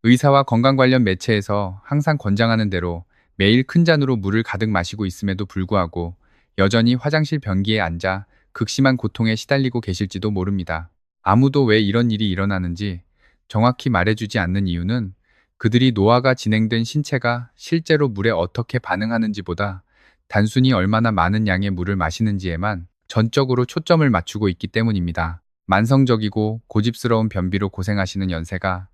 의사와 건강 관련 매체에서 항상 권장하는 대로 매일 큰 잔으로 물을 가득 마시고 있음에도 불구하고 여전히 화장실 변기에 앉아 극심한 고통에 시달리고 계실지도 모릅니다. 아무도 왜 이런 일이 일어나는지 정확히 말해주지 않는 이유는 그들이 노화가 진행된 신체가 실제로 물에 어떻게 반응하는지보다 단순히 얼마나 많은 양의 물을 마시는지에만 전적으로 초점을 맞추고 있기 때문입니다. 만성적이고 고집스러운 변비로 고생하시는 연세가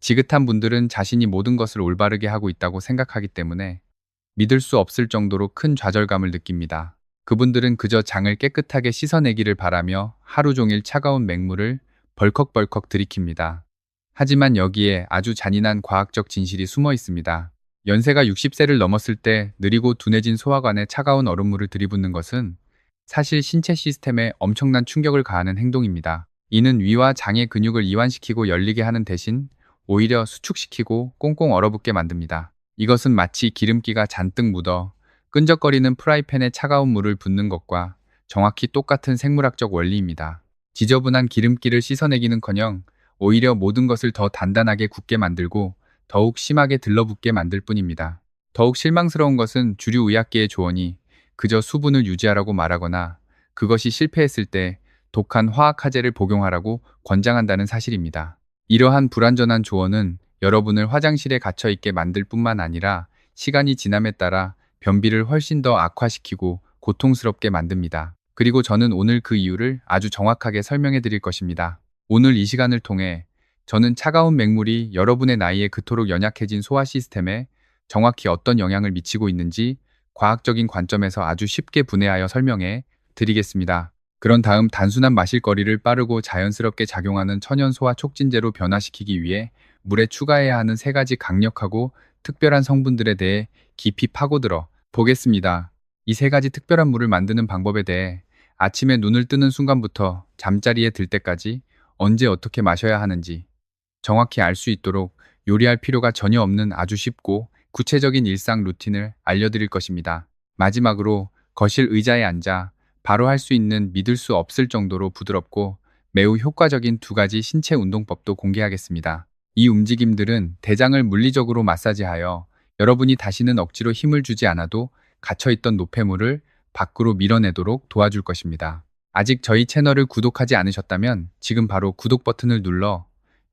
지긋한 분들은 자신이 모든 것을 올바르게 하고 있다고 생각하기 때문에 믿을 수 없을 정도로 큰 좌절감을 느낍니다. 그분들은 그저 장을 깨끗하게 씻어내기를 바라며 하루 종일 차가운 맹물을 벌컥벌컥 들이킵니다. 하지만 여기에 아주 잔인한 과학적 진실이 숨어 있습니다. 연세가 60세를 넘었을 때 느리고 둔해진 소화관에 차가운 얼음물을 들이붓는 것은 사실 신체 시스템에 엄청난 충격을 가하는 행동입니다. 이는 위와 장의 근육을 이완시키고 열리게 하는 대신 오히려 수축시키고 꽁꽁 얼어붙게 만듭니다. 이것은 마치 기름기가 잔뜩 묻어 끈적거리는 프라이팬에 차가운 물을 붓는 것과 정확히 똑같은 생물학적 원리입니다. 지저분한 기름기를 씻어내기는커녕 오히려 모든 것을 더 단단하게 굳게 만들고 더욱 심하게 들러붙게 만들 뿐입니다. 더욱 실망스러운 것은 주류 의학계의 조언이 그저 수분을 유지하라고 말하거나 그것이 실패했을 때 독한 화학화제를 복용하라고 권장한다는 사실입니다. 이러한 불완전한 조언은 여러분을 화장실에 갇혀 있게 만들 뿐만 아니라 시간이 지남에 따라 변비를 훨씬 더 악화시키고 고통스럽게 만듭니다. 그리고 저는 오늘 그 이유를 아주 정확하게 설명해 드릴 것입니다. 오늘 이 시간을 통해 저는 차가운 맹물이 여러분의 나이에 그토록 연약해진 소화 시스템에 정확히 어떤 영향을 미치고 있는지 과학적인 관점에서 아주 쉽게 분해하여 설명해 드리겠습니다. 그런 다음 단순한 마실거리를 빠르고 자연스럽게 작용하는 천연 소화 촉진제로 변화시키기 위해 물에 추가해야 하는 3가지 강력하고 특별한 성분들에 대해 깊이 파고들어 보겠습니다. 이 3가지 특별한 물을 만드는 방법에 대해 아침에 눈을 뜨는 순간부터 잠자리에 들 때까지 언제 어떻게 마셔야 하는지 정확히 알 수 있도록 요리할 필요가 전혀 없는 아주 쉽고 구체적인 일상 루틴을 알려드릴 것입니다. 마지막으로 거실 의자에 앉아 바로 할 수 있는 믿을 수 없을 정도로 부드럽고 매우 효과적인 2가지 신체 운동법도 공개하겠습니다. 이 움직임들은 대장을 물리적으로 마사지하여 여러분이 다시는 억지로 힘을 주지 않아도 갇혀있던 노폐물을 밖으로 밀어내도록 도와줄 것입니다. 아직 저희 채널을 구독하지 않으셨다면 지금 바로 구독 버튼을 눌러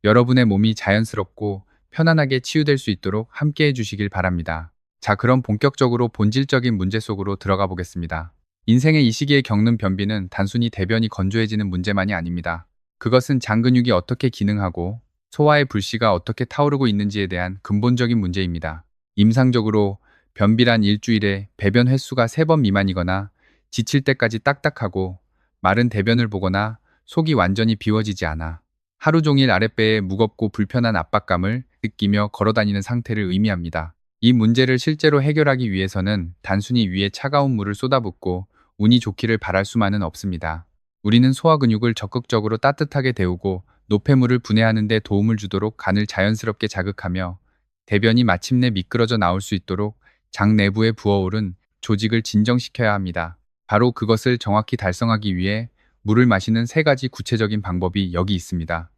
여러분의 몸이 자연스럽고 편안하게 치유될 수 있도록 함께 해주시길 바랍니다. 자, 그럼 본격적으로 본질적인 문제 속으로 들어가 보겠습니다. 인생의 이 시기에 겪는 변비는 단순히 대변이 건조해지는 문제만이 아닙니다. 그것은 장 근육이 어떻게 기능하고 소화의 불씨가 어떻게 타오르고 있는지에 대한 근본적인 문제입니다. 임상적으로 변비란 일주일에 배변 횟수가 3번 미만이거나 지칠 때까지 딱딱하고 마른 대변을 보거나 속이 완전히 비워지지 않아 하루 종일 아랫배에 무겁고 불편한 압박감을 느끼며 걸어다니는 상태를 의미합니다. 이 문제를 실제로 해결하기 위해서는 단순히 위에 차가운 물을 쏟아붓고 운이 좋기를 바랄 수만은 없습니다. 우리는 소화 근육을 적극적으로 따뜻하게 데우고 노폐물을 분해하는 데 도움을 주도록 간을 자연스럽게 자극하며 대변이 마침내 미끄러져 나올 수 있도록 장 내부에 부어오른 조직을 진정시켜야 합니다. 바로 그것을 정확히 달성하기 위해 물을 마시는 3가지 구체적인 방법이 여기 있습니다.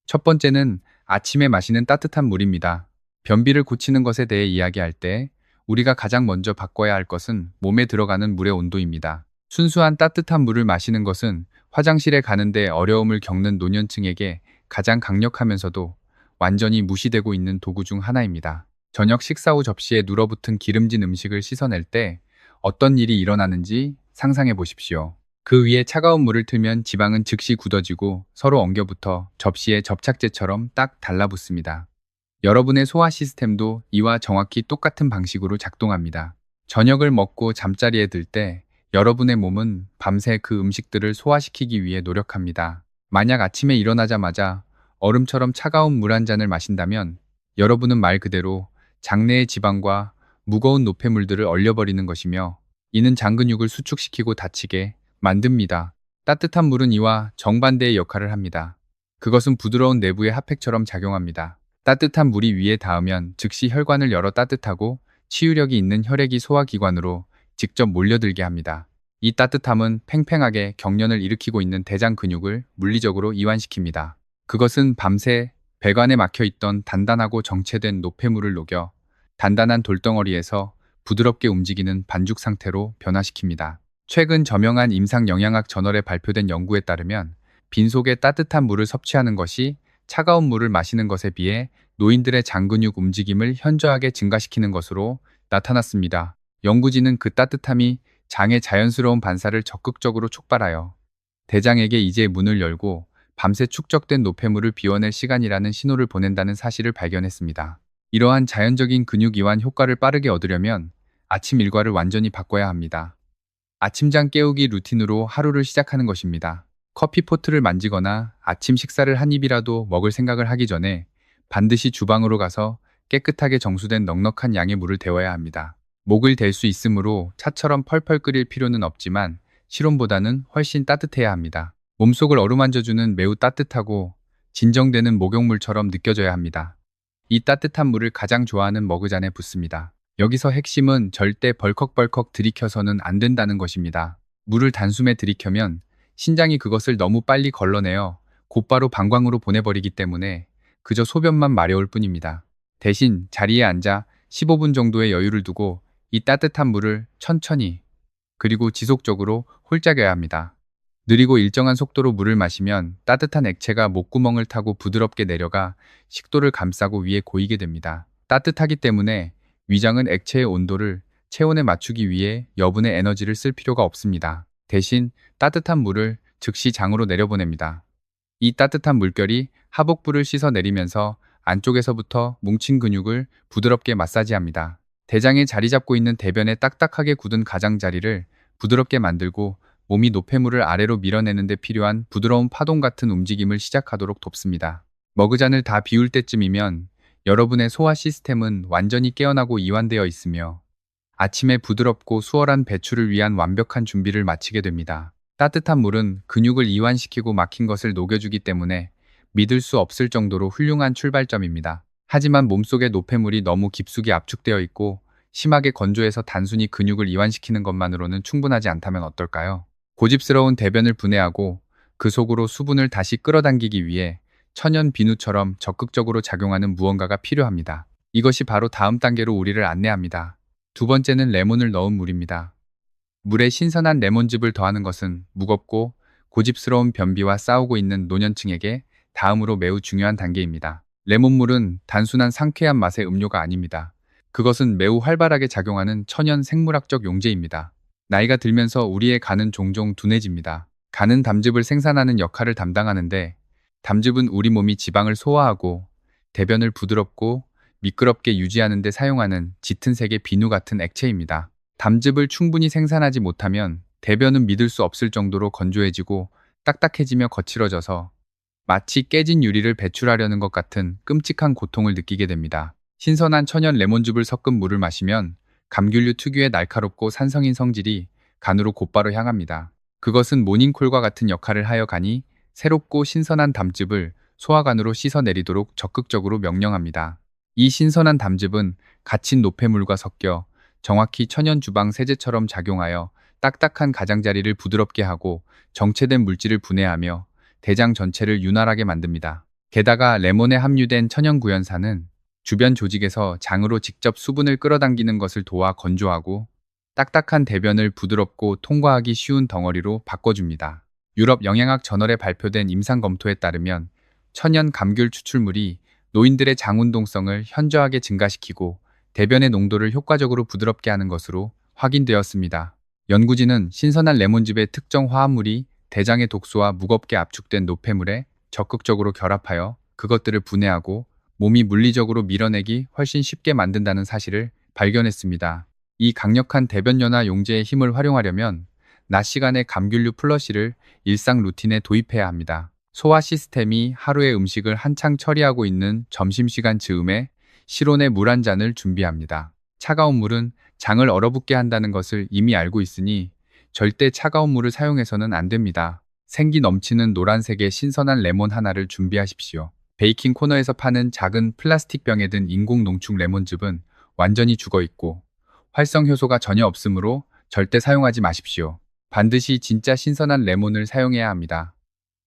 첫 번째는 아침에 마시는 따뜻한 물입니다. 변비를 고치는 것에 대해 이야기할 때 우리가 가장 먼저 바꿔야 할 것은 몸에 들어가는 물의 온도입니다. 순수한 따뜻한 물을 마시는 것은 화장실에 가는데 어려움을 겪는 노년층에게 가장 강력하면서도 완전히 무시되고 있는 도구 중 하나입니다. 저녁 식사 후 접시에 눌어붙은 기름진 음식을 씻어낼 때 어떤 일이 일어나는지 상상해 보십시오. 그 위에 차가운 물을 틀면 지방은 즉시 굳어지고 서로 엉겨붙어 접시에 접착제처럼 딱 달라붙습니다. 여러분의 소화 시스템도 이와 정확히 똑같은 방식으로 작동합니다. 저녁을 먹고 잠자리에 들 때 여러분의 몸은 밤새 그 음식들을 소화시키기 위해 노력합니다. 만약 아침에 일어나자마자 얼음처럼 차가운 물 한 잔을 마신다면 여러분은 말 그대로 장내의 지방과 무거운 노폐물들을 얼려버리는 것이며 이는 장 근육을 수축시키고 다치게 만듭니다. 따뜻한 물은 이와 정반대의 역할을 합니다. 그것은 부드러운 내부의 핫팩처럼 작용합니다. 따뜻한 물이 위에 닿으면 즉시 혈관을 열어 따뜻하고 치유력이 있는 혈액이 소화기관으로 직접 몰려들게 합니다. 이 따뜻함은 팽팽하게 경련을 일으키고 있는 대장 근육을 물리적으로 이완시킵니다. 그것은 밤새 배관에 막혀 있던 단단하고 정체된 노폐물을 녹여 단단한 돌덩어리에서 부드럽게 움직이는 반죽 상태로 변화시킵니다. 최근 저명한 임상 영양학 저널에 발표된 연구에 따르면 빈속에 따뜻한 물을 섭취하는 것이 차가운 물을 마시는 것에 비해 노인들의 장근육 움직임을 현저하게 증가시키는 것으로 나타났습니다. 연구진은 그 따뜻함이 장의 자연스러운 반사를 적극적으로 촉발하여 대장에게 이제 문을 열고 밤새 축적된 노폐물을 비워낼 시간이라는 신호를 보낸다는 사실을 발견했습니다. 이러한 자연적인 근육 이완 효과를 빠르게 얻으려면 아침 일과를 완전히 바꿔야 합니다. 아침잠 깨우기 루틴으로 하루를 시작하는 것입니다. 커피포트를 만지거나 아침 식사를 한 입이라도 먹을 생각을 하기 전에 반드시 주방으로 가서 깨끗하게 정수된 넉넉한 양의 물을 데워야 합니다. 목을 댈 수 있으므로 차처럼 펄펄 끓일 필요는 없지만 실온보다는 훨씬 따뜻해야 합니다. 몸속을 어루만져주는 매우 따뜻하고 진정되는 목욕물처럼 느껴져야 합니다. 이 따뜻한 물을 가장 좋아하는 머그잔에 붓습니다. 여기서 핵심은 절대 벌컥벌컥 들이켜서는 안 된다는 것입니다. 물을 단숨에 들이켜면 신장이 그것을 너무 빨리 걸러내어 곧바로 방광으로 보내버리기 때문에 그저 소변만 마려울 뿐입니다. 대신 자리에 앉아 15분 정도의 여유를 두고 이 따뜻한 물을 천천히 그리고 지속적으로 홀짝여야 합니다. 느리고 일정한 속도로 물을 마시면 따뜻한 액체가 목구멍을 타고 부드럽게 내려가 식도를 감싸고 위에 고이게 됩니다. 따뜻하기 때문에 위장은 액체의 온도를 체온에 맞추기 위해 여분의 에너지를 쓸 필요가 없습니다. 대신 따뜻한 물을 즉시 장으로 내려보냅니다. 이 따뜻한 물결이 하복부를 씻어 내리면서 안쪽에서부터 뭉친 근육을 부드럽게 마사지합니다. 대장에 자리 잡고 있는 대변에 딱딱하게 굳은 가장자리를 부드럽게 만들고 몸이 노폐물을 아래로 밀어내는 데 필요한 부드러운 파동 같은 움직임을 시작하도록 돕습니다. 머그잔을 다 비울 때쯤이면 여러분의 소화 시스템은 완전히 깨어나고 이완되어 있으며 아침에 부드럽고 수월한 배출을 위한 완벽한 준비를 마치게 됩니다. 따뜻한 물은 근육을 이완시키고 막힌 것을 녹여주기 때문에 믿을 수 없을 정도로 훌륭한 출발점입니다. 하지만 몸속의 노폐물이 너무 깊숙이 압축되어 있고 심하게 건조해서 단순히 근육을 이완시키는 것만으로는 충분하지 않다면 어떨까요? 고집스러운 대변을 분해하고 그 속으로 수분을 다시 끌어당기기 위해 천연 비누처럼 적극적으로 작용하는 무언가가 필요합니다. 이것이 바로 다음 단계로 우리를 안내합니다. 두 번째는 레몬을 넣은 물입니다. 물에 신선한 레몬즙을 더하는 것은 무겁고 고집스러운 변비와 싸우고 있는 노년층에게 다음으로 매우 중요한 단계입니다. 레몬물은 단순한 상쾌한 맛의 음료가 아닙니다. 그것은 매우 활발하게 작용하는 천연 생물학적 용제입니다. 나이가 들면서 우리의 간은 종종 둔해집니다. 간은 담즙을 생산하는 역할을 담당하는데 담즙은 우리 몸이 지방을 소화하고 대변을 부드럽고 미끄럽게 유지하는 데 사용하는 짙은 색의 비누 같은 액체입니다. 담즙을 충분히 생산하지 못하면 대변은 믿을 수 없을 정도로 건조해지고 딱딱해지며 거칠어져서 마치 깨진 유리를 배출하려는 것 같은 끔찍한 고통을 느끼게 됩니다. 신선한 천연 레몬즙을 섞은 물을 마시면 감귤류 특유의 날카롭고 산성인 성질이 간으로 곧바로 향합니다. 그것은 모닝콜과 같은 역할을 하여 간이 새롭고 신선한 담즙을 소화관으로 씻어내리도록 적극적으로 명령합니다. 이 신선한 담즙은 갇힌 노폐물과 섞여 정확히 천연 주방 세제처럼 작용하여 딱딱한 가장자리를 부드럽게 하고 정체된 물질을 분해하며 대장 전체를 윤활하게 만듭니다. 게다가 레몬에 함유된 천연 구연산은 주변 조직에서 장으로 직접 수분을 끌어당기는 것을 도와 건조하고 딱딱한 대변을 부드럽고 통과하기 쉬운 덩어리로 바꿔줍니다. 유럽 영양학 저널에 발표된 임상 검토에 따르면 천연 감귤 추출물이 노인들의 장 운동성을 현저하게 증가시키고 대변의 농도를 효과적으로 부드럽게 하는 것으로 확인되었습니다. 연구진은 신선한 레몬즙의 특정 화합물이 대장의 독소와 무겁게 압축된 노폐물에 적극적으로 결합하여 그것들을 분해하고 몸이 물리적으로 밀어내기 훨씬 쉽게 만든다는 사실을 발견했습니다. 이 강력한 대변연화 용제의 힘을 활용하려면 낮 시간에 감귤류 플러시를 일상 루틴에 도입해야 합니다. 소화 시스템이 하루의 음식을 한창 처리하고 있는 점심시간 즈음에 실온의 물 한 잔을 준비합니다. 차가운 물은 장을 얼어붙게 한다는 것을 이미 알고 있으니 절대 차가운 물을 사용해서는 안 됩니다. 생기 넘치는 노란색의 신선한 레몬 하나를 준비하십시오. 베이킹 코너에서 파는 작은 플라스틱 병에 든 인공 농축 레몬즙은 완전히 죽어있고 활성 효소가 전혀 없으므로 절대 사용하지 마십시오. 반드시 진짜 신선한 레몬을 사용해야 합니다.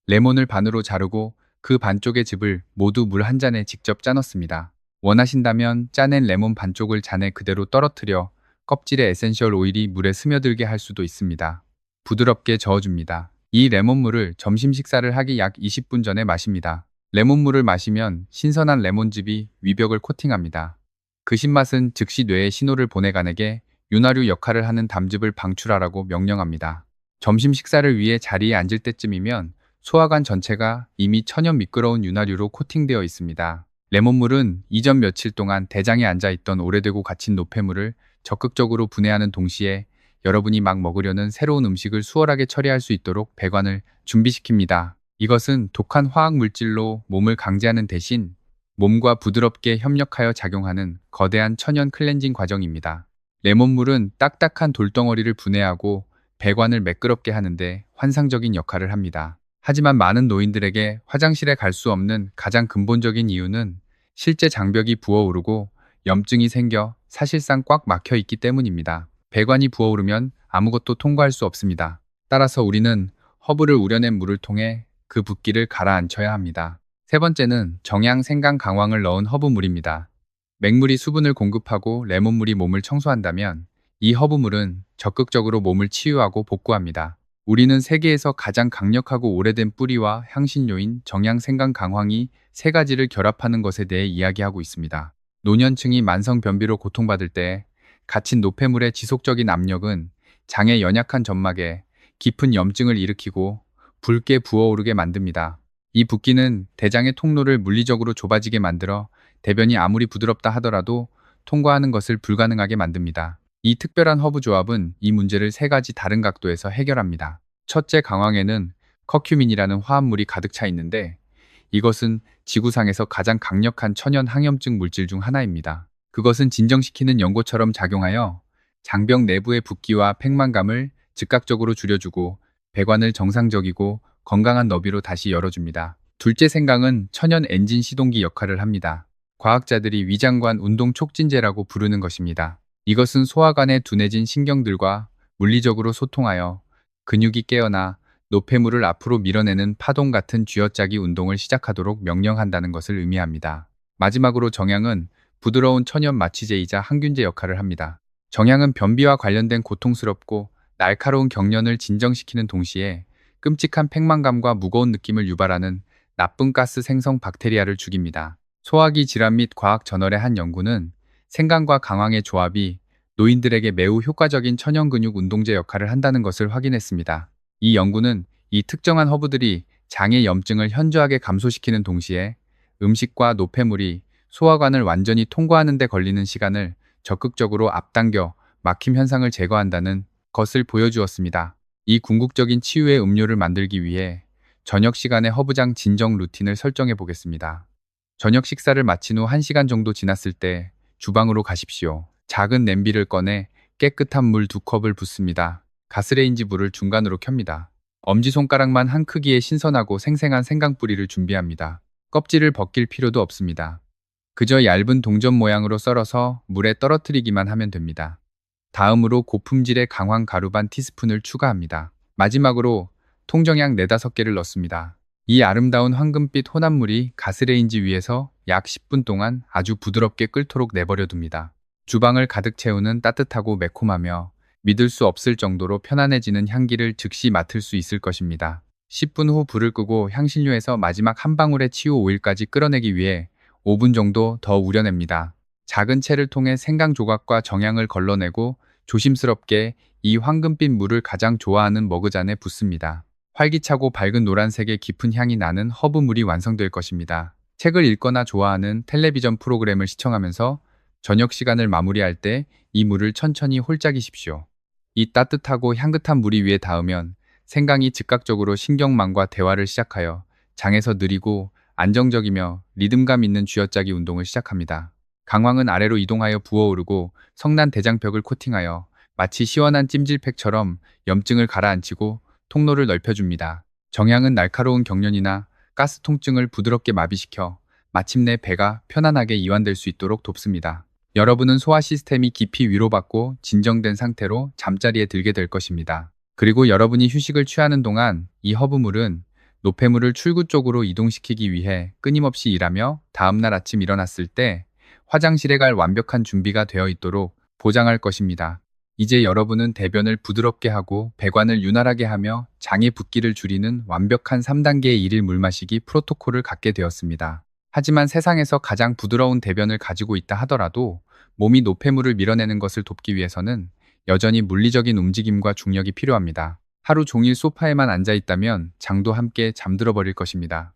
레몬을 반으로 자르고 그 반쪽의 즙을 모두 물 한 잔에 직접 짜 넣습니다. 원하신다면 짜낸 레몬 반쪽을 잔에 그대로 떨어뜨려 껍질의 에센셜 오일이 물에 스며들게 할 수도 있습니다. 부드럽게 저어줍니다. 이 레몬물을 점심 식사를 하기 약 20분 전에 마십니다. 레몬물을 마시면 신선한 레몬즙이 위벽을 코팅합니다. 그 신맛은 즉시 뇌에 신호를 보내가내게 윤활유 역할을 하는 담즙을 방출하라고 명령합니다. 점심 식사를 위해 자리에 앉을 때쯤이면 소화관 전체가 이미 천연 미끄러운 윤활유로 코팅되어 있습니다. 레몬물은 이전 며칠 동안 대장에 앉아있던 오래되고 갇힌 노폐물을 적극적으로 분해하는 동시에 여러분이 막 먹으려는 새로운 음식을 수월하게 처리할 수 있도록 배관을 준비시킵니다. 이것은 독한 화학 물질로 몸을 강제하는 대신 몸과 부드럽게 협력하여 작용하는 거대한 천연 클렌징 과정입니다. 레몬물은 딱딱한 돌덩어리를 분해하고 배관을 매끄럽게 하는데 환상적인 역할을 합니다. 하지만 많은 노인들에게 화장실에 갈 수 없는 가장 근본적인 이유는 실제 장벽이 부어오르고 염증이 생겨 사실상 꽉 막혀 있기 때문입니다. 배관이 부어오르면 아무것도 통과할 수 없습니다. 따라서 우리는 허브를 우려낸 물을 통해 그 붓기를 가라앉혀야 합니다. 세 번째는 정향 생강 강황을 넣은 허브물입니다. 맹물이 수분을 공급하고 레몬물이 몸을 청소한다면 이 허브물은 적극적으로 몸을 치유하고 복구합니다. 우리는 세계에서 가장 강력하고 오래된 뿌리와 향신료인 정향 생강 강황이 세 가지를 결합하는 것에 대해 이야기하고 있습니다. 노년층이 만성 변비로 고통받을 때 갇힌 노폐물의 지속적인 압력은 장의 연약한 점막에 깊은 염증을 일으키고 붉게 부어오르게 만듭니다. 이 붓기는 대장의 통로를 물리적으로 좁아지게 만들어 대변이 아무리 부드럽다 하더라도 통과하는 것을 불가능하게 만듭니다. 이 특별한 허브 조합은 이 문제를 세 가지 다른 각도에서 해결합니다. 첫째, 강황에는 커큐민이라는 화합물이 가득 차 있는데 이것은 지구상에서 가장 강력한 천연 항염증 물질 중 하나입니다. 그것은 진정시키는 연고처럼 작용하여 장벽 내부의 붓기와 팽만감을 즉각적으로 줄여주고 배관을 정상적이고 건강한 너비로 다시 열어줍니다. 둘째, 생강은 천연 엔진 시동기 역할을 합니다. 과학자들이 위장관 운동 촉진제라고 부르는 것입니다. 이것은 소화관의 둔해진 신경들과 물리적으로 소통하여 근육이 깨어나 노폐물을 앞으로 밀어내는 파동 같은 쥐어짜기 운동을 시작하도록 명령한다는 것을 의미합니다. 마지막으로 정향은 부드러운 천연 마취제이자 항균제 역할을 합니다. 정향은 변비와 관련된 고통스럽고 날카로운 경련을 진정시키는 동시에 끔찍한 팽만감과 무거운 느낌을 유발하는 나쁜 가스 생성 박테리아를 죽입니다. 소화기 질환 및 과학 저널의 한 연구는 생강과 강황의 조합이 노인들에게 매우 효과적인 천연 근육 운동제 역할을 한다는 것을 확인했습니다. 이 연구는 이 특정한 허브들이 장의 염증을 현저하게 감소시키는 동시에 음식과 노폐물이 소화관을 완전히 통과하는 데 걸리는 시간을 적극적으로 앞당겨 막힘 현상을 제거한다는 것을 보여주었습니다. 이 궁극적인 치유의 음료를 만들기 위해 저녁 시간에 허브장 진정 루틴을 설정해 보겠습니다. 저녁 식사를 마친 후 1시간 정도 지났을 때 주방으로 가십시오. 작은 냄비를 꺼내 깨끗한 물 2컵을 붓습니다. 가스레인지 불을 중간으로 켭니다. 엄지손가락만 한 크기의 신선하고 생생한 생강 뿌리를 준비합니다. 껍질을 벗길 필요도 없습니다. 그저 얇은 동전 모양으로 썰어서 물에 떨어뜨리기만 하면 됩니다. 다음으로 고품질의 강황 가루 반 티스푼을 추가합니다. 마지막으로 통정향 4-5개를 넣습니다. 이 아름다운 황금빛 혼합물이 가스레인지 위에서 약 10분 동안 아주 부드럽게 끓도록 내버려 둡니다. 주방을 가득 채우는 따뜻하고 매콤하며 믿을 수 없을 정도로 편안해지는 향기를 즉시 맡을 수 있을 것입니다. 10분 후 불을 끄고 향신료에서 마지막 한 방울의 치유 오일까지 끌어내기 위해 5분 정도 더 우려냅니다. 작은 채를 통해 생강 조각과 정향을 걸러내고 조심스럽게 이 황금빛 물을 가장 좋아하는 머그잔에 붓습니다. 활기차고 밝은 노란색의 깊은 향이 나는 허브물이 완성될 것입니다. 책을 읽거나 좋아하는 텔레비전 프로그램을 시청하면서 저녁 시간을 마무리할 때 이 물을 천천히 홀짝이십시오. 이 따뜻하고 향긋한 물이 위에 닿으면 생강이 즉각적으로 신경망과 대화를 시작하여 장에서 느리고 안정적이며 리듬감 있는 쥐어짜기 운동을 시작합니다. 강황은 아래로 이동하여 부어오르고 성난 대장벽을 코팅하여 마치 시원한 찜질팩처럼 염증을 가라앉히고 통로를 넓혀줍니다. 정향은 날카로운 경련이나 가스 통증을 부드럽게 마비시켜 마침내 배가 편안하게 이완될 수 있도록 돕습니다. 여러분은 소화 시스템이 깊이 위로받고 진정된 상태로 잠자리에 들게 될 것입니다. 그리고 여러분이 휴식을 취하는 동안 이 허브물은 노폐물을 출구 쪽으로 이동시키기 위해 끊임없이 일하며 다음날 아침 일어났을 때 화장실에 갈 완벽한 준비가 되어 있도록 보장할 것입니다. 이제 여러분은 대변을 부드럽게 하고 배관을 윤활하게 하며 장의 붓기를 줄이는 완벽한 3단계의 일일 물 마시기 프로토콜을 갖게 되었습니다. 하지만 세상에서 가장 부드러운 대변을 가지고 있다 하더라도 몸이 노폐물을 밀어내는 것을 돕기 위해서는 여전히 물리적인 움직임과 중력이 필요합니다. 하루 종일 소파에만 앉아 있다면 장도 함께 잠들어 버릴 것입니다.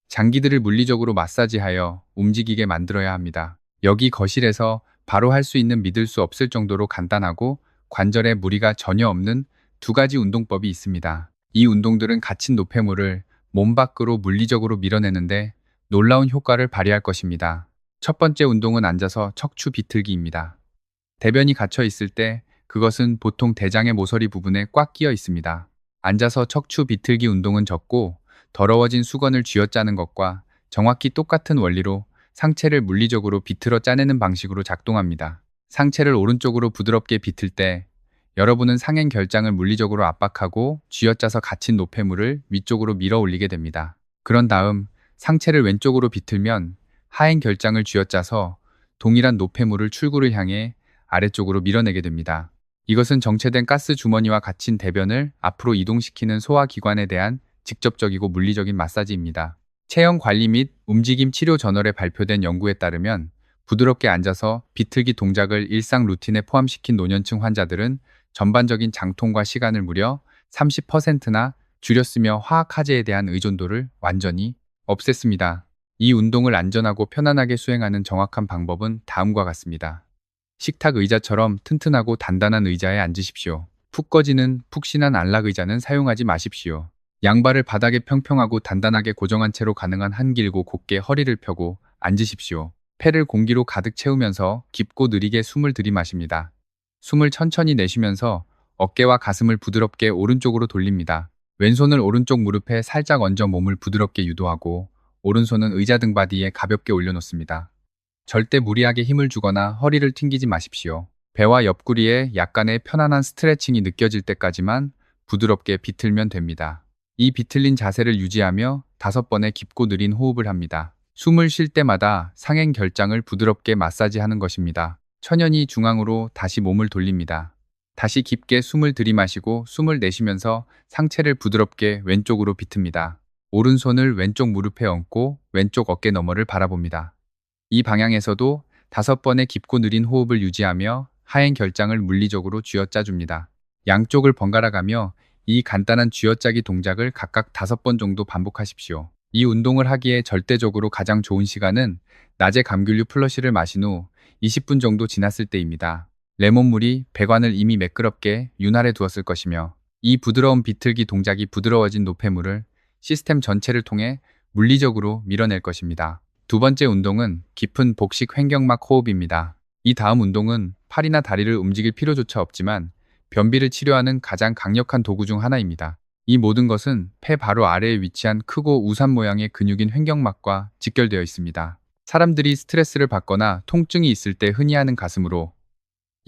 장기들을 물리적으로 마사지하여 움직이게 만들어야 합니다. 여기 거실에서 바로 할 수 있는 믿을 수 없을 정도로 간단하고 관절에 무리가 전혀 없는 두 가지 운동법이 있습니다. 이 운동들은 갇힌 노폐물을 몸 밖으로 물리적으로 밀어내는데 놀라운 효과를 발휘할 것입니다. 첫 번째 운동은 앉아서 척추 비틀기입니다. 대변이 갇혀 있을 때 그것은 보통 대장의 모서리 부분에 꽉 끼어 있습니다. 앉아서 척추 비틀기 운동은 적고 더러워진 수건을 쥐어짜는 것과 정확히 똑같은 원리로 상체를 물리적으로 비틀어 짜내는 방식으로 작동합니다. 상체를 오른쪽으로 부드럽게 비틀 때 여러분은 상행 결장을 물리적으로 압박하고 쥐어짜서 갇힌 노폐물을 위쪽으로 밀어 올리게 됩니다. 그런 다음 상체를 왼쪽으로 비틀면 하행 결장을 쥐어짜서 동일한 노폐물을 출구를 향해 아래쪽으로 밀어내게 됩니다. 이것은 정체된 가스 주머니와 갇힌 대변을 앞으로 이동시키는 소화기관에 대한 직접적이고 물리적인 마사지입니다. 체형 관리 및 움직임 치료 저널에 발표된 연구에 따르면 부드럽게 앉아서 비틀기 동작을 일상 루틴에 포함시킨 노년층 환자들은 전반적인 장통과 시간을 무려 30%나 줄였으며 화학화제에 대한 의존도를 완전히 없앴습니다. 이 운동을 안전하고 편안하게 수행하는 정확한 방법은 다음과 같습니다. 식탁 의자처럼 튼튼하고 단단한 의자에 앉으십시오. 푹 꺼지는 푹신한 안락 의자는 사용하지 마십시오. 양발을 바닥에 평평하고 단단하게 고정한 채로 가능한 한 길고 곧게 허리를 펴고 앉으십시오. 폐를 공기로 가득 채우면서 깊고 느리게 숨을 들이마십니다. 숨을 천천히 내쉬면서 어깨와 가슴을 부드럽게 오른쪽으로 돌립니다. 왼손을 오른쪽 무릎에 살짝 얹어 몸을 부드럽게 유도하고 오른손은 의자 등받이에 가볍게 올려놓습니다. 절대 무리하게 힘을 주거나 허리를 튕기지 마십시오. 배와 옆구리에 약간의 편안한 스트레칭이 느껴질 때까지만 부드럽게 비틀면 됩니다. 이 비틀린 자세를 유지하며 5번의 깊고 느린 호흡을 합니다. 숨을 쉴 때마다 상행 결장을 부드럽게 마사지하는 것입니다. 천연히 중앙으로 다시 몸을 돌립니다. 다시 깊게 숨을 들이마시고 숨을 내쉬면서 상체를 부드럽게 왼쪽으로 비틉니다. 오른손을 왼쪽 무릎에 얹고 왼쪽 어깨 너머를 바라봅니다. 이 방향에서도 5번의 깊고 느린 호흡을 유지하며 하행 결장을 물리적으로 쥐어짜줍니다. 양쪽을 번갈아 가며 이 간단한 쥐어짜기 동작을 각각 5번 정도 반복하십시오. 이 운동을 하기에 절대적으로 가장 좋은 시간은 낮에 감귤류 플러시를 마신 후 20분 정도 지났을 때입니다. 레몬물이 배관을 이미 매끄럽게 윤활해 두었을 것이며 이 부드러운 비틀기 동작이 부드러워진 노폐물을 시스템 전체를 통해 물리적으로 밀어낼 것입니다. 두 번째 운동은 깊은 복식 횡격막 호흡입니다. 이 다음 운동은 팔이나 다리를 움직일 필요조차 없지만 변비를 치료하는 가장 강력한 도구 중 하나입니다. 이 모든 것은 폐 바로 아래에 위치한 크고 우산 모양의 근육인 횡격막과 직결되어 있습니다. 사람들이 스트레스를 받거나 통증이 있을 때 흔히 하는 가슴으로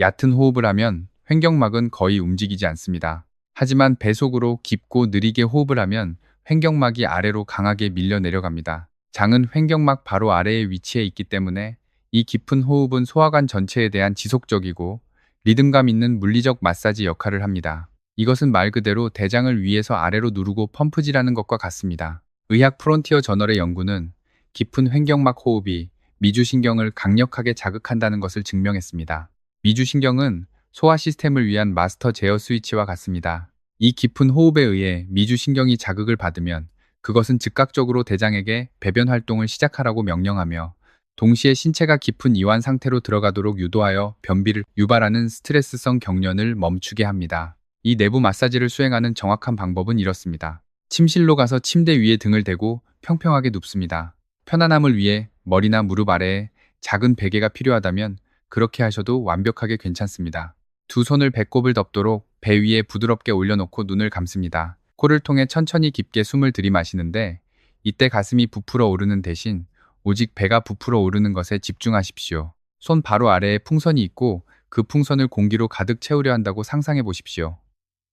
얕은 호흡을 하면 횡격막은 거의 움직이지 않습니다. 하지만 배속으로 깊고 느리게 호흡을 하면 횡격막이 아래로 강하게 밀려 내려갑니다. 장은 횡격막 바로 아래에 위치해 있기 때문에 이 깊은 호흡은 소화관 전체에 대한 지속적이고 리듬감 있는 물리적 마사지 역할을 합니다. 이것은 말 그대로 대장을 위에서 아래로 누르고 펌프질하는 것과 같습니다. 의학 프론티어 저널의 연구는 깊은 횡격막 호흡이 미주신경을 강력하게 자극한다는 것을 증명했습니다. 미주신경은 소화 시스템을 위한 마스터 제어 스위치와 같습니다. 이 깊은 호흡에 의해 미주신경이 자극을 받으면 그것은 즉각적으로 대장에게 배변 활동을 시작하라고 명령하며 동시에 신체가 깊은 이완 상태로 들어가도록 유도하여 변비를 유발하는 스트레스성 경련을 멈추게 합니다. 이 내부 마사지를 수행하는 정확한 방법은 이렇습니다. 침실로 가서 침대 위에 등을 대고 평평하게 눕습니다. 편안함을 위해 머리나 무릎 아래에 작은 베개가 필요하다면 그렇게 하셔도 완벽하게 괜찮습니다. 두 손을 배꼽을 덮도록 배 위에 부드럽게 올려놓고 눈을 감습니다. 코를 통해 천천히 깊게 숨을 들이마시는데 이때 가슴이 부풀어 오르는 대신 오직 배가 부풀어 오르는 것에 집중하십시오. 손 바로 아래에 풍선이 있고 그 풍선을 공기로 가득 채우려 한다고 상상해 보십시오.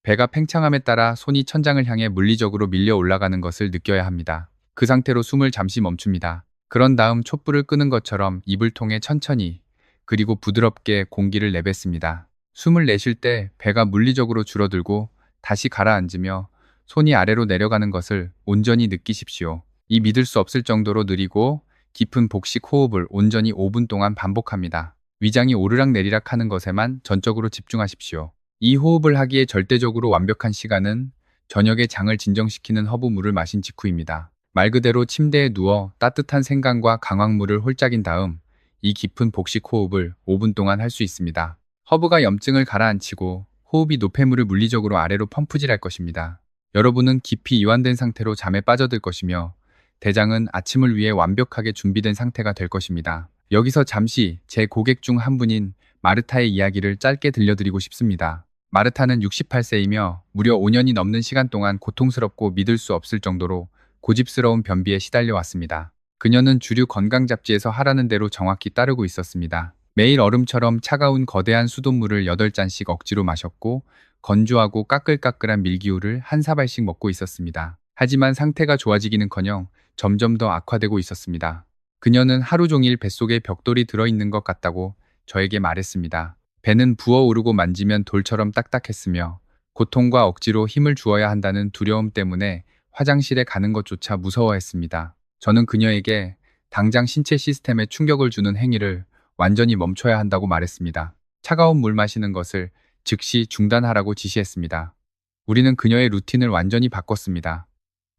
배가 팽창함에 따라 손이 천장을 향해 물리적으로 밀려 올라가는 것을 느껴야 합니다. 그 상태로 숨을 잠시 멈춥니다. 그런 다음 촛불을 끄는 것처럼 입을 통해 천천히 그리고 부드럽게 공기를 내뱉습니다. 숨을 내쉴 때 배가 물리적으로 줄어들고 다시 가라앉으며 손이 아래로 내려가는 것을 온전히 느끼십시오. 이 믿을 수 없을 정도로 느리고 깊은 복식 호흡을 온전히 5분 동안 반복합니다. 위장이 오르락내리락 하는 것에만 전적으로 집중하십시오. 이 호흡을 하기에 절대적으로 완벽한 시간은 저녁에 장을 진정시키는 허브물을 마신 직후입니다. 말 그대로 침대에 누워 따뜻한 생강과 강황물을 홀짝인 다음 이 깊은 복식 호흡을 5분 동안 할 수 있습니다. 허브가 염증을 가라앉히고 호흡이 노폐물을 물리적으로 아래로 펌프질할 것입니다. 여러분은 깊이 이완된 상태로 잠에 빠져들 것이며 대장은 아침을 위해 완벽하게 준비된 상태가 될 것입니다. 여기서 잠시 제 고객 중 한 분인 마르타의 이야기를 짧게 들려드리고 싶습니다. 마르타는 68세이며 무려 5년이 넘는 시간 동안 고통스럽고 믿을 수 없을 정도로 고집스러운 변비에 시달려 왔습니다. 그녀는 주류 건강 잡지에서 하라는 대로 정확히 따르고 있었습니다. 매일 얼음처럼 차가운 거대한 수돗물을 8잔씩 억지로 마셨고 건조하고 까끌까끌한 밀기후를 한 사발씩 먹고 있었습니다. 하지만 상태가 좋아지기는커녕 점점 더 악화되고 있었습니다. 그녀는 하루 종일 뱃속에 벽돌이 들어있는 것 같다고 저에게 말했습니다. 배는 부어오르고 만지면 돌처럼 딱딱했으며 고통과 억지로 힘을 주어야 한다는 두려움 때문에 화장실에 가는 것조차 무서워했습니다. 저는 그녀에게 당장 신체 시스템에 충격을 주는 행위를 완전히 멈춰야 한다고 말했습니다. 차가운 물 마시는 것을 즉시 중단하라고 지시했습니다. 우리는 그녀의 루틴을 완전히 바꿨습니다.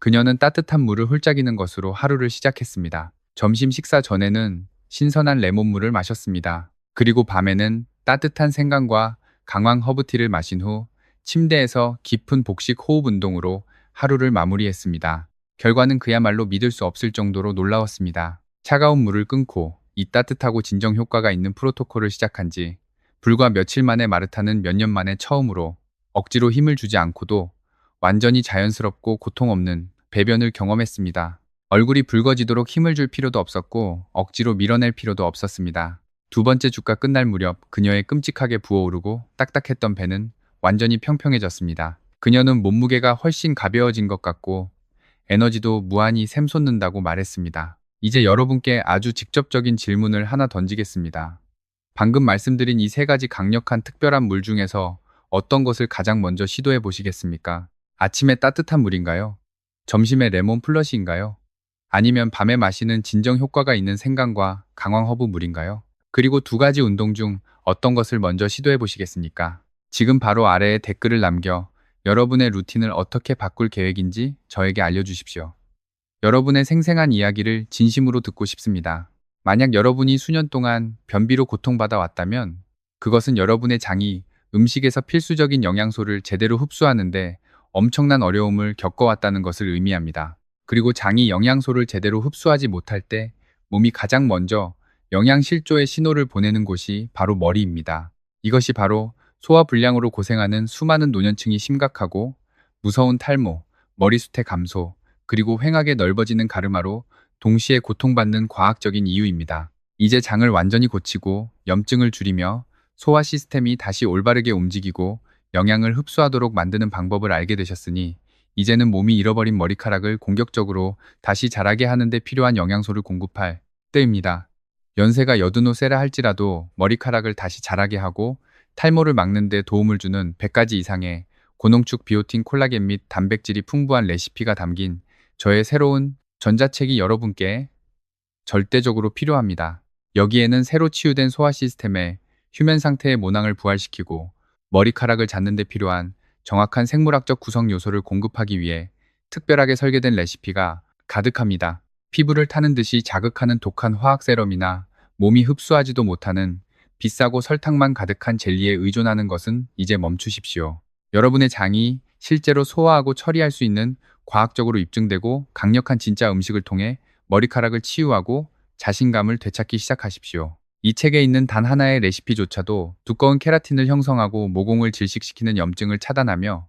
그녀는 따뜻한 물을 홀짝이는 것으로 하루를 시작했습니다. 점심 식사 전에는 신선한 레몬물을 마셨습니다. 그리고 밤에는 따뜻한 생강과 강황 허브티를 마신 후 침대에서 깊은 복식 호흡 운동으로 하루를 마무리했습니다. 결과는 그야말로 믿을 수 없을 정도로 놀라웠습니다. 차가운 물을 끊고 이 따뜻하고 진정 효과가 있는 프로토콜을 시작한 지 불과 며칠 만에 마르타는 몇 년 만에 처음으로 억지로 힘을 주지 않고도 완전히 자연스럽고 고통 없는 배변을 경험했습니다. 얼굴이 붉어지도록 힘을 줄 필요도 없었고 억지로 밀어낼 필요도 없었습니다. 두 번째 주가 끝날 무렵 그녀의 끔찍하게 부어오르고 딱딱했던 배는 완전히 평평해졌습니다. 그녀는 몸무게가 훨씬 가벼워진 것 같고 에너지도 무한히 샘솟는다고 말했습니다. 이제 여러분께 아주 직접적인 질문을 하나 던지겠습니다. 방금 말씀드린 이 세 가지 강력한 특별한 물 중에서 어떤 것을 가장 먼저 시도해 보시겠습니까? 아침에 따뜻한 물인가요? 점심에 레몬 플러시인가요? 아니면 밤에 마시는 진정 효과가 있는 생강과 강황 허브 물인가요? 그리고 두 가지 운동 중 어떤 것을 먼저 시도해 보시겠습니까? 지금 바로 아래에 댓글을 남겨 여러분의 루틴을 어떻게 바꿀 계획인지 저에게 알려주십시오. 여러분의 생생한 이야기를 진심으로 듣고 싶습니다. 만약 여러분이 수년 동안 변비로 고통받아 왔다면 그것은 여러분의 장이 음식에서 필수적인 영양소를 제대로 흡수하는데 엄청난 어려움을 겪어왔다는 것을 의미합니다. 그리고 장이 영양소를 제대로 흡수하지 못할 때 몸이 가장 먼저 영양실조의 신호를 보내는 곳이 바로 머리입니다. 이것이 바로 소화불량으로 고생하는 수많은 노년층이 심각하고 무서운 탈모, 머리숱의 감소, 그리고 횡하게 넓어지는 가르마로 동시에 고통받는 과학적인 이유입니다. 이제 장을 완전히 고치고 염증을 줄이며 소화 시스템이 다시 올바르게 움직이고 영양을 흡수하도록 만드는 방법을 알게 되셨으니 이제는 몸이 잃어버린 머리카락을 공격적으로 다시 자라게 하는 데 필요한 영양소를 공급할 때입니다. 연세가 여든 후세라 할지라도 머리카락을 다시 자라게 하고 탈모를 막는 데 도움을 주는 100가지 이상의 고농축 비오틴 콜라겐 및 단백질이 풍부한 레시피가 담긴 저의 새로운 전자책이 여러분께 절대적으로 필요합니다. 여기에는 새로 치유된 소화 시스템에 휴면 상태의 모낭을 부활시키고 머리카락을 잡는 데 필요한 정확한 생물학적 구성 요소를 공급하기 위해 특별하게 설계된 레시피가 가득합니다. 피부를 타는 듯이 자극하는 독한 화학 세럼이나 몸이 흡수하지도 못하는 비싸고 설탕만 가득한 젤리에 의존하는 것은 이제 멈추십시오. 여러분의 장이 실제로 소화하고 처리할 수 있는 과학적으로 입증되고 강력한 진짜 음식을 통해 머리카락을 치유하고 자신감을 되찾기 시작하십시오. 이 책에 있는 단 하나의 레시피조차도 두꺼운 케라틴을 형성하고 모공을 질식시키는 염증을 차단하며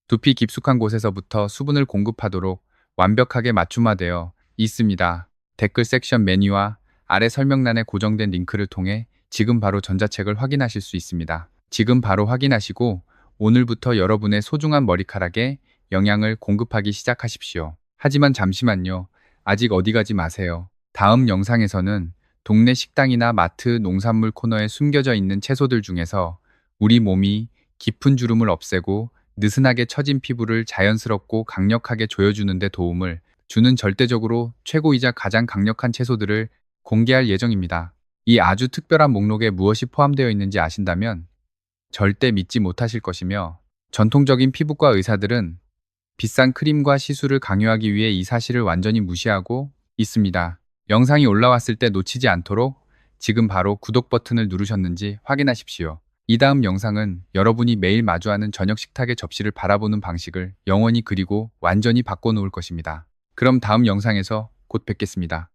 두피 깊숙한 곳에서부터 수분을 공급하도록 완벽하게 맞춤화되어 있습니다. 댓글 섹션 메뉴와 아래 설명란에 고정된 링크를 통해 지금 바로 전자책을 확인하실 수 있습니다. 지금 바로 확인하시고 오늘부터 여러분의 소중한 머리카락에 영양을 공급하기 시작하십시오. 하지만 잠시만요. 아직 어디 가지 마세요. 다음 영상에서는 동네 식당이나 마트 농산물 코너에 숨겨져 있는 채소들 중에서 우리 몸이 깊은 주름을 없애고 느슨하게 처진 피부를 자연스럽고 강력하게 조여주는 데 도움을 주는 절대적으로 최고이자 가장 강력한 채소들을 공개할 예정입니다. 이 아주 특별한 목록에 무엇이 포함되어 있는지 아신다면 절대 믿지 못하실 것이며, 전통적인 피부과 의사들은 비싼 크림과 시술을 강요하기 위해 이 사실을 완전히 무시하고 있습니다. 영상이 올라왔을 때 놓치지 않도록 지금 바로 구독 버튼을 누르셨는지 확인하십시오. 이 다음 영상은 여러분이 매일 마주하는 저녁 식탁의 접시를 바라보는 방식을 영원히 그리고 완전히 바꿔놓을 것입니다. 그럼 다음 영상에서 곧 뵙겠습니다.